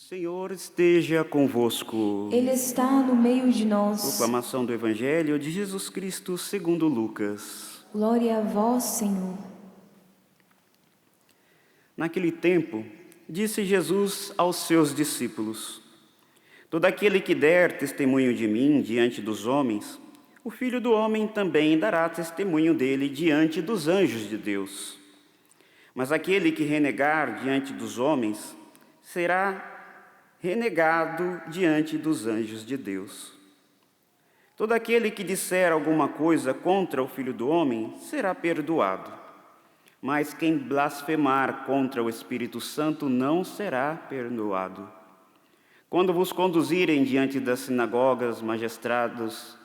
Senhor esteja convosco. Ele está no meio de nós. Proclamação do Evangelho de Jesus Cristo segundo Lucas. Glória a vós, Senhor. Naquele tempo, disse Jesus aos seus discípulos: todo aquele que der testemunho de mim diante dos homens, o Filho do Homem também dará testemunho dele diante dos anjos de Deus. Mas aquele que renegar diante dos homens será renegado diante dos anjos de Deus. Todo aquele que disser alguma coisa contra o Filho do Homem será perdoado, mas quem blasfemar contra o Espírito Santo não será perdoado. Quando vos conduzirem diante das sinagogas, magistrados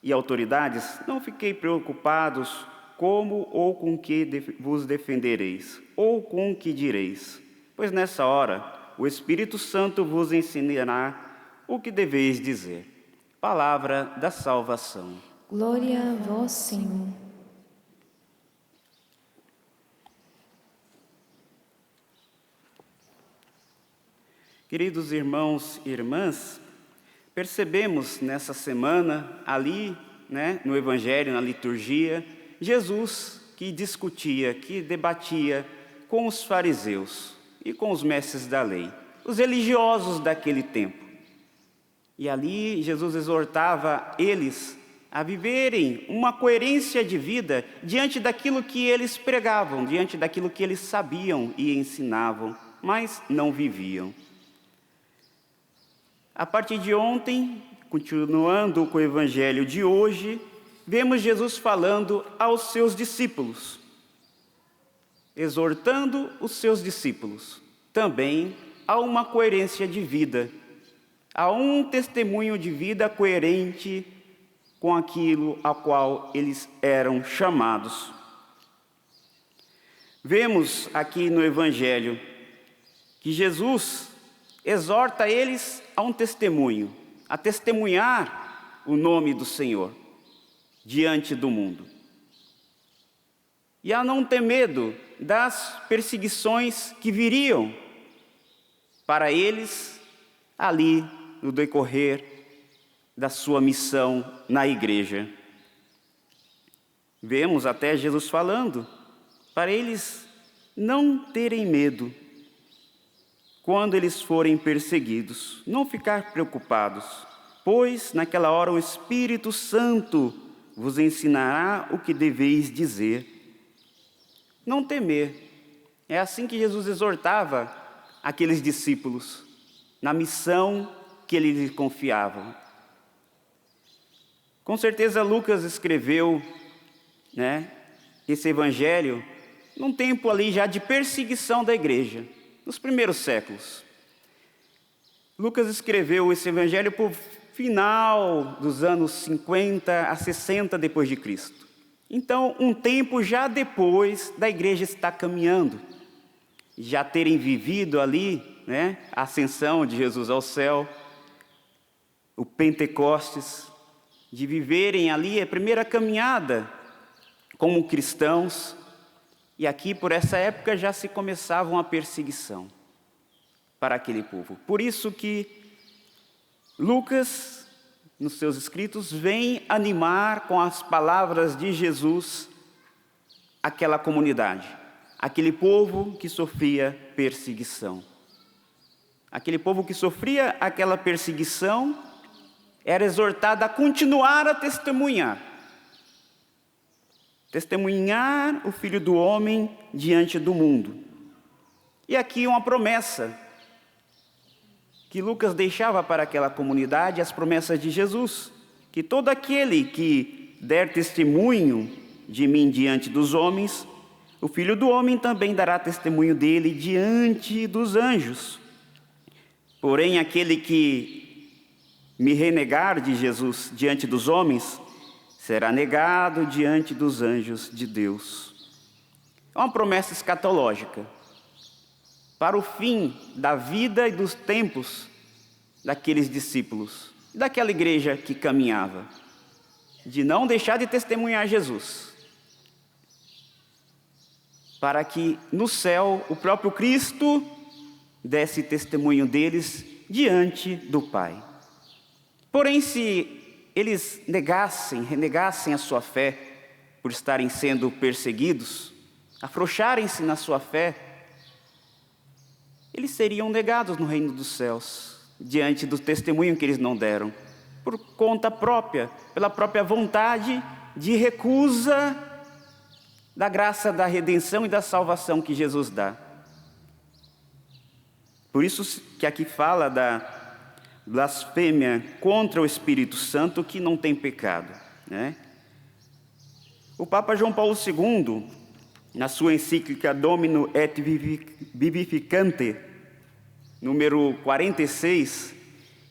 e autoridades, não fiquei preocupados como ou com que vos defendereis, ou com que direis, pois nessa hora o Espírito Santo vos ensinará o que deveis dizer. Palavra da salvação. Glória a vós, Senhor. Queridos irmãos e irmãs, percebemos nessa semana, ali, no Evangelho, na liturgia, Jesus que discutia, que debatia com os fariseus e com os mestres da lei, os religiosos daquele tempo. E ali Jesus exortava eles a viverem uma coerência de vida diante daquilo que eles pregavam, diante daquilo que eles sabiam e ensinavam, mas não viviam. A partir de ontem, continuando com o Evangelho de hoje, vemos Jesus falando aos seus discípulos, exortando os seus discípulos também a uma coerência de vida, a um testemunho de vida coerente com aquilo a qual eles eram chamados. Vemos aqui no Evangelho que Jesus exorta eles a um testemunho, a testemunhar o nome do Senhor diante do mundo. E a não ter medo das perseguições que viriam para eles ali no decorrer da sua missão na igreja. Vemos até Jesus falando para eles não terem medo quando eles forem perseguidos, não ficar preocupados, pois naquela hora o Espírito Santo vos ensinará o que deveis dizer. Não temer. É assim que Jesus exortava aqueles discípulos na missão que ele lhes confiava. Com certeza Lucas escreveu, esse evangelho num tempo ali já de perseguição da igreja, nos primeiros séculos. Lucas escreveu esse evangelho por final dos anos 50 a 60 depois de Cristo. Então, um tempo já depois da igreja estar caminhando, já terem vivido ali, a ascensão de Jesus ao céu, o Pentecostes, de viverem ali a primeira caminhada como cristãos, e aqui por essa época já se começava uma perseguição para aquele povo. Por isso que Lucas, nos seus escritos, vem animar com as palavras de Jesus aquela comunidade, aquele povo que sofria perseguição. Aquele povo que sofria aquela perseguição era exortado a continuar a testemunhar o Filho do Homem diante do mundo. E aqui uma promessa que Lucas deixava para aquela comunidade, as promessas de Jesus, que todo aquele que der testemunho de mim diante dos homens, o Filho do Homem também dará testemunho dele diante dos anjos. Porém, aquele que me renegar de Jesus diante dos homens, será negado diante dos anjos de Deus. É uma promessa escatológica para o fim da vida e dos tempos daqueles discípulos, daquela igreja que caminhava, de não deixar de testemunhar Jesus, para que no céu o próprio Cristo desse testemunho deles diante do Pai. Porém, se eles renegassem a sua fé por estarem sendo perseguidos, afrouxarem-se na sua fé, eles seriam negados no reino dos céus, diante do testemunho que eles não deram, por conta própria, pela própria vontade de recusa da graça da redenção e da salvação que Jesus dá. Por isso que aqui fala da blasfêmia contra o Espírito Santo que não tem pecado, né? O Papa João Paulo II, na sua encíclica Domino et Vivificante, número 46,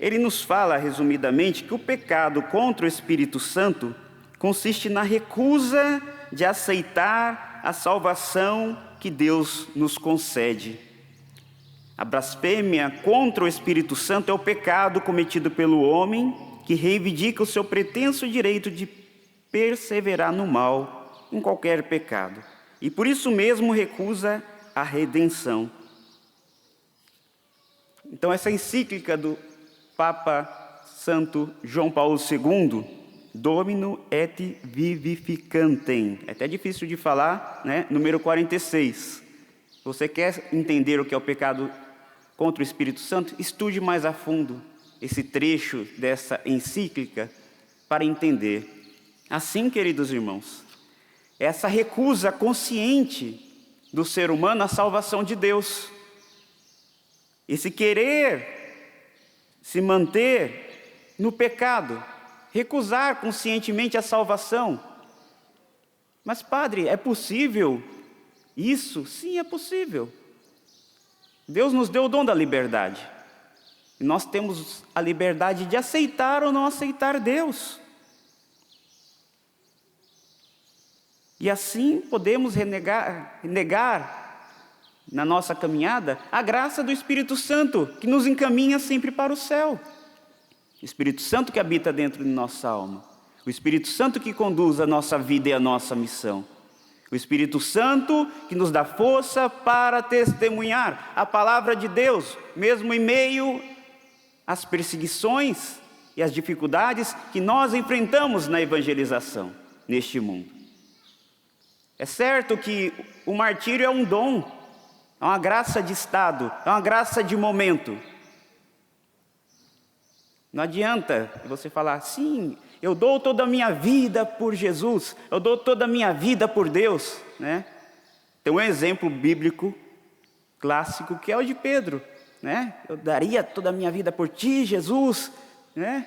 ele nos fala, resumidamente, que o pecado contra o Espírito Santo consiste na recusa de aceitar a salvação que Deus nos concede. A blasfêmia contra o Espírito Santo é o pecado cometido pelo homem que reivindica o seu pretenso direito de perseverar no mal, em qualquer pecado, e por isso mesmo recusa a redenção. Então, essa encíclica do Papa Santo João Paulo II, Domino et Vivificantem, é até difícil de falar, né? Número 46. Se você quer entender o que é o pecado contra o Espírito Santo, estude mais a fundo esse trecho dessa encíclica para entender. Assim, queridos irmãos, essa recusa consciente do ser humano à salvação de Deus, esse querer se manter no pecado, recusar conscientemente a salvação. Mas, padre, é possível isso? Sim, é possível. Deus nos deu o dom da liberdade. E nós temos a liberdade de aceitar ou não aceitar Deus. E assim podemos negar na nossa caminhada a graça do Espírito Santo, que nos encaminha sempre para o céu. O Espírito Santo que habita dentro de nossa alma. O Espírito Santo que conduz a nossa vida e a nossa missão. O Espírito Santo que nos dá força para testemunhar a palavra de Deus, mesmo em meio às perseguições e às dificuldades que nós enfrentamos na evangelização neste mundo. É certo que o martírio é um dom, é uma graça de estado, é uma graça de momento. Não adianta você falar, sim, eu dou toda a minha vida por Jesus, eu dou toda a minha vida por Deus, né? Tem um exemplo bíblico clássico que é o de Pedro, né? Eu daria toda a minha vida por ti, Jesus, né?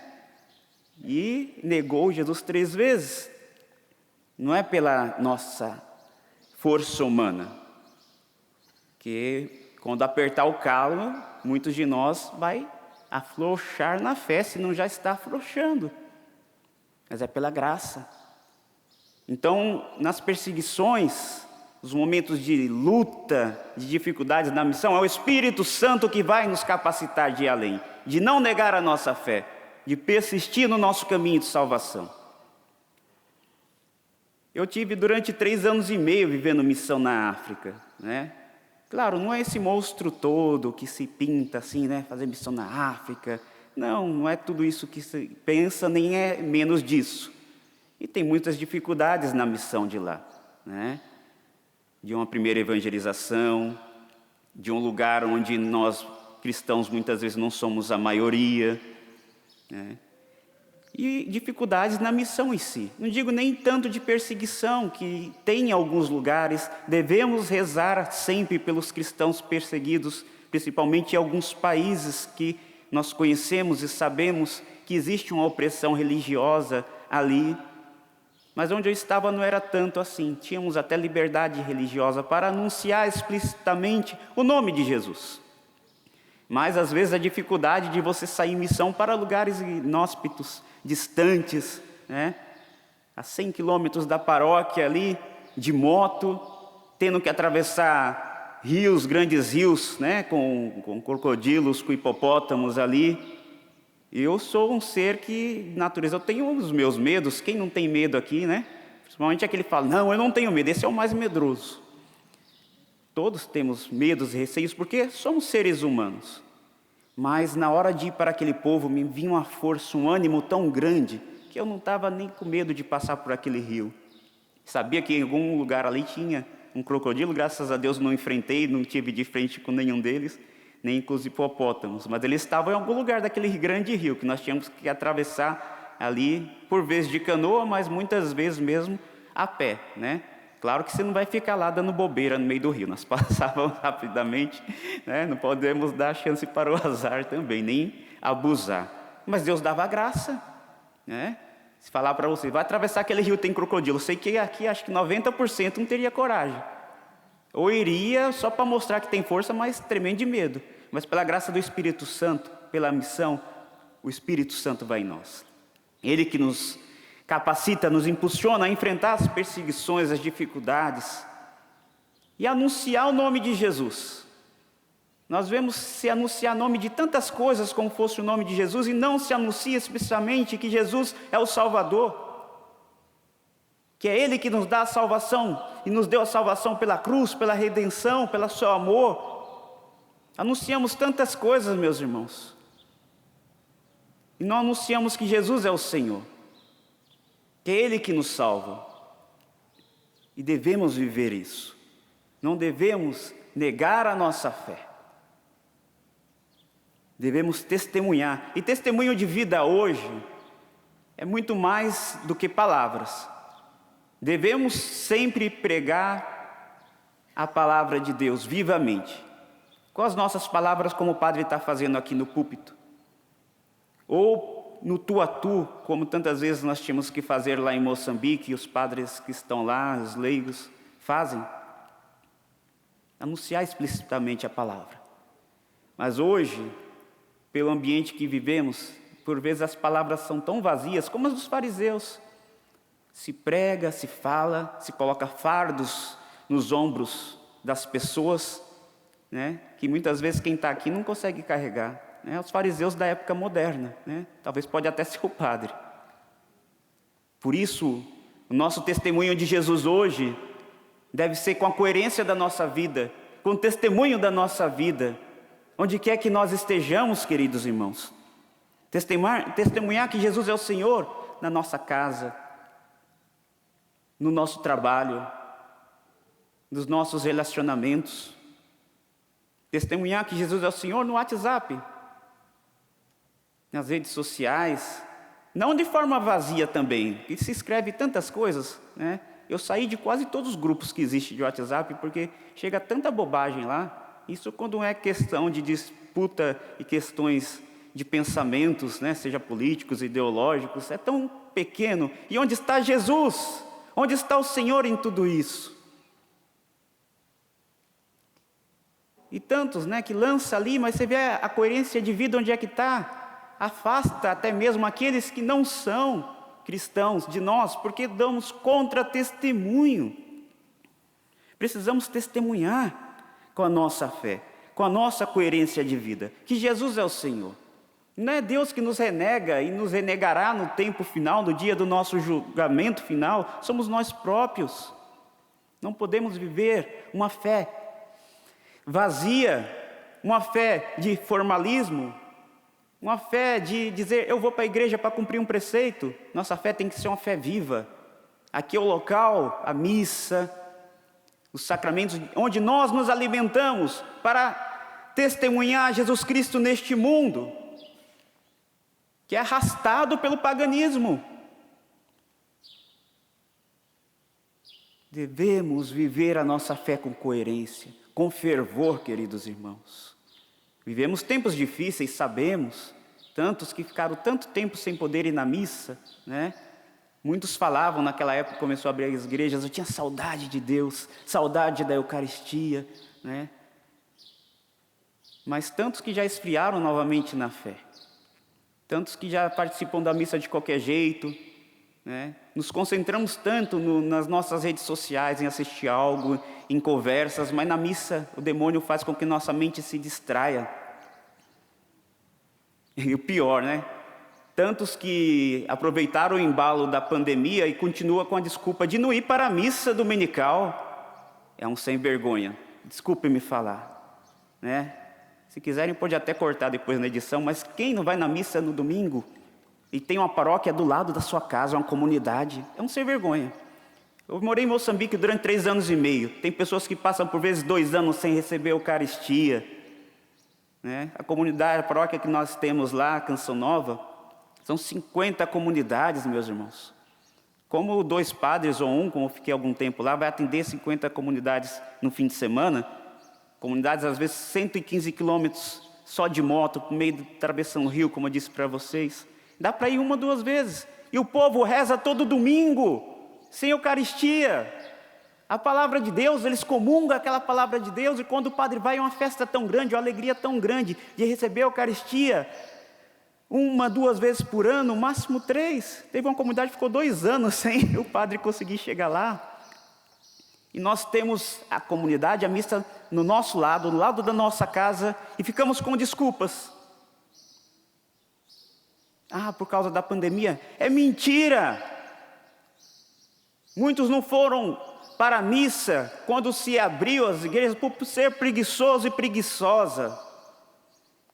E negou Jesus 3 vezes. Não é pela nossa força humana, que quando apertar o calo, muitos de nós vai afrouxar na fé, se não já está afrouxando. Mas é pela graça. Então, nas perseguições, os momentos de luta, de dificuldades na missão, é o Espírito Santo que vai nos capacitar de ir além, de não negar a nossa fé, de persistir no nosso caminho de salvação. Eu tive durante 3 anos e meio vivendo missão na África, né? Claro, não é esse monstro todo que se pinta assim, né? Fazer missão na África. Não é tudo isso que se pensa, nem é menos disso. E tem muitas dificuldades na missão de lá, né? De uma primeira evangelização, de um lugar onde nós cristãos muitas vezes não somos a maioria, né? E dificuldades na missão em si. Não digo nem tanto de perseguição, que tem em alguns lugares. Devemos rezar sempre pelos cristãos perseguidos, principalmente em alguns países que nós conhecemos e sabemos que existe uma opressão religiosa ali. Mas onde eu estava não era tanto assim. Tínhamos até liberdade religiosa para anunciar explicitamente o nome de Jesus. Mas às vezes a dificuldade de você sair em missão para lugares inóspitos, distantes, né? A 100 quilômetros da paróquia ali, de moto, tendo que atravessar rios, grandes rios, né? Com crocodilos, com hipopótamos ali. Eu sou um ser que, natureza, eu tenho os meus medos. Quem não tem medo aqui, né? Principalmente aquele que fala, não, eu não tenho medo, esse é o mais medroso. Todos temos medos e receios, porque somos seres humanos. Mas na hora de ir para aquele povo, me vinha uma força, um ânimo tão grande, que eu não estava nem com medo de passar por aquele rio. Sabia que em algum lugar ali tinha um crocodilo, graças a Deus não enfrentei, não tive de frente com nenhum deles, nem com os hipopótamos. Mas eles estavam em algum lugar daquele grande rio, que nós tínhamos que atravessar ali, por vezes de canoa, mas muitas vezes mesmo a pé, né? Claro que você não vai ficar lá dando bobeira no meio do rio, nós passávamos rapidamente, né? Não podemos dar chance para o azar também, nem abusar. Mas Deus dava graça, né? Se falar para você, vai atravessar aquele rio, tem crocodilo. Eu sei que aqui acho que 90% não teria coragem. Ou iria só para mostrar que tem força, mas tremendo de medo. Mas pela graça do Espírito Santo, pela missão, o Espírito Santo vai em nós. Ele que nos capacita, nos impulsiona a enfrentar as perseguições, as dificuldades e anunciar o nome de Jesus. Nós vemos se anunciar o nome de tantas coisas como fosse o nome de Jesus e não se anuncia especificamente que Jesus é o Salvador, que é Ele que nos dá a salvação e nos deu a salvação pela cruz, pela redenção, pelo seu amor. Anunciamos tantas coisas, meus irmãos, e não anunciamos que Jesus é o Senhor, que é Ele que nos salva. E devemos viver isso. Não devemos negar a nossa fé. Devemos testemunhar. E testemunho de vida hoje é muito mais do que palavras. Devemos sempre pregar a palavra de Deus vivamente. Com as nossas palavras, como o padre está fazendo aqui no púlpito. Ou no tu a tu, como tantas vezes nós tínhamos que fazer lá em Moçambique, e os padres que estão lá, os leigos, fazem. Anunciar explicitamente a palavra. Mas hoje, pelo ambiente que vivemos, por vezes as palavras são tão vazias como as dos fariseus. Se prega, se fala, se coloca fardos nos ombros das pessoas, né, que muitas vezes quem está aqui não consegue carregar. Né, os fariseus da época moderna, né, talvez pode até ser o padre. Por isso, o nosso testemunho de Jesus hoje deve ser com a coerência da nossa vida, com o testemunho da nossa vida, onde quer que nós estejamos, queridos irmãos. Testemunhar que Jesus é o Senhor na nossa casa, no nosso trabalho, nos nossos relacionamentos. Testemunhar que Jesus é o Senhor no WhatsApp, nas redes sociais, não de forma vazia também, que se escreve tantas coisas, né? Eu saí de quase todos os grupos que existem de WhatsApp, porque chega tanta bobagem lá. Isso quando é questão de disputa e questões de pensamentos, né, seja políticos, ideológicos, é tão pequeno. E onde está Jesus? Onde está o Senhor em tudo isso? E tantos, né, que lança ali, mas você vê a coerência de vida onde é que está? Afasta até mesmo aqueles que não são cristãos de nós, porque damos contra-testemunho. Precisamos testemunhar com a nossa fé, com a nossa coerência de vida, que Jesus é o Senhor. Não é Deus que nos renega e nos renegará no tempo final, no dia do nosso julgamento final, somos nós próprios. Não podemos viver uma fé vazia, uma fé de formalismo, uma fé de dizer, eu vou para a igreja para cumprir um preceito. Nossa fé tem que ser uma fé viva. Aqui é o local, a missa, os sacramentos, onde nós nos alimentamos para testemunhar Jesus Cristo neste mundo, que é arrastado pelo paganismo. Devemos viver a nossa fé com coerência, com fervor, queridos irmãos. Vivemos tempos difíceis, sabemos, tantos que ficaram tanto tempo sem poder ir na missa, né? Muitos falavam naquela época, começou a abrir as igrejas, eu tinha saudade de Deus, saudade da Eucaristia, né? Mas tantos que já esfriaram novamente na fé, tantos que já participam da missa de qualquer jeito, né? Nos concentramos tanto nas nossas redes sociais, em assistir algo, em conversas, mas na missa o demônio faz com que nossa mente se distraia. E o pior, né? Tantos que aproveitaram o embalo da pandemia e continuam com a desculpa de não ir para a missa dominical. É um sem vergonha, desculpe-me falar, né? Se quiserem, pode até cortar depois na edição, mas quem não vai na missa no domingo e tem uma paróquia do lado da sua casa, uma comunidade, é um sem vergonha. Eu morei em Moçambique durante 3 anos e meio. Tem pessoas que passam por vezes 2 anos sem receber a Eucaristia, né? A comunidade, a paróquia que nós temos lá, Canção Nova, são 50 comunidades, meus irmãos. Como 2 padres ou 1, como eu fiquei algum tempo lá, vai atender 50 comunidades no fim de semana. Comunidades, às vezes, 115 quilômetros só de moto, no meio do travessão do rio, como eu disse para vocês. Dá para ir 1, 2 vezes. E o povo reza todo domingo, sem Eucaristia. A palavra de Deus, eles comungam aquela palavra de Deus, e quando o padre vai, é uma festa tão grande, uma alegria tão grande de receber a Eucaristia. 1, 2 vezes por ano, máximo 3. Teve uma comunidade que ficou 2 anos sem o padre conseguir chegar lá. E nós temos a comunidade, a missa no nosso lado, no lado da nossa casa, e ficamos com desculpas. Por causa da pandemia. É mentira! Muitos não foram para a missa quando se abriu as igrejas por ser preguiçoso e preguiçosa.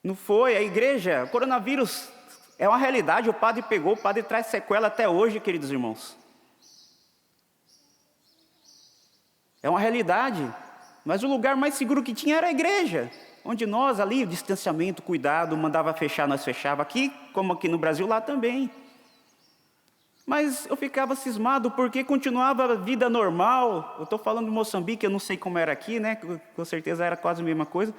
Não foi, a igreja, o coronavírus é uma realidade, o padre pegou, o padre traz sequela até hoje, queridos irmãos. É uma realidade, mas o lugar mais seguro que tinha era a igreja, onde nós ali, o distanciamento, cuidado, mandava fechar, nós fechava aqui, como aqui no Brasil, lá também. Mas eu ficava cismado porque continuava a vida normal. Eu estou falando de Moçambique, eu não sei como era aqui, né? Com certeza era quase a mesma coisa.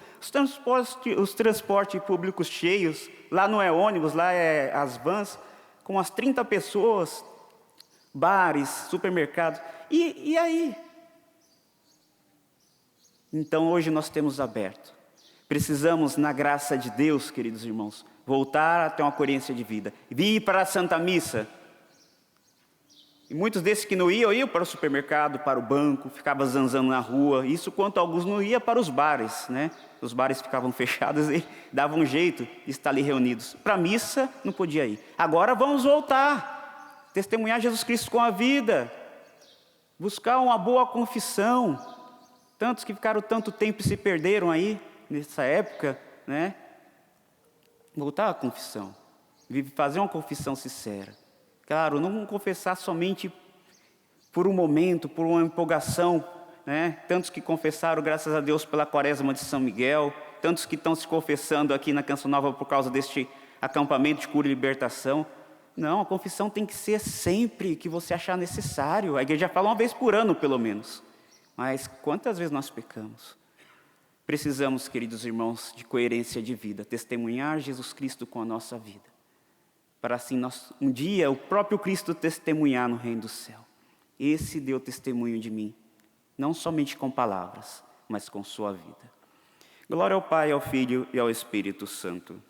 Os transportes públicos cheios, lá não é ônibus, lá é as vans, com umas 30 pessoas, bares, supermercados. E aí? Então hoje nós temos aberto. Precisamos, na graça de Deus, queridos irmãos, voltar a ter uma coerência de vida. Vir para a Santa Missa. E muitos desses que não iam para o supermercado, para o banco, ficavam zanzando na rua. Isso quanto alguns não iam para os bares, né? Os bares ficavam fechados e davam um jeito de estar ali reunidos. Para a missa não podia ir. Agora vamos voltar. Testemunhar Jesus Cristo com a vida. Buscar uma boa confissão. Tantos que ficaram tanto tempo e se perderam aí, nessa época, né? Voltar à confissão. Fazer uma confissão sincera. Claro, não confessar somente por um momento, por uma empolgação, né? Tantos que confessaram, graças a Deus, pela Quaresma de São Miguel, tantos que estão se confessando aqui na Canção Nova por causa deste acampamento de cura e libertação. Não, a confissão tem que ser sempre que você achar necessário. A igreja fala 1 vez por ano, pelo menos. Mas quantas vezes nós pecamos? Precisamos, queridos irmãos, de coerência de vida, testemunhar Jesus Cristo com a nossa vida. Para assim nós, um dia, o próprio Cristo testemunhar no reino do céu. Esse deu testemunho de mim, não somente com palavras, mas com sua vida. Glória ao Pai, ao Filho e ao Espírito Santo.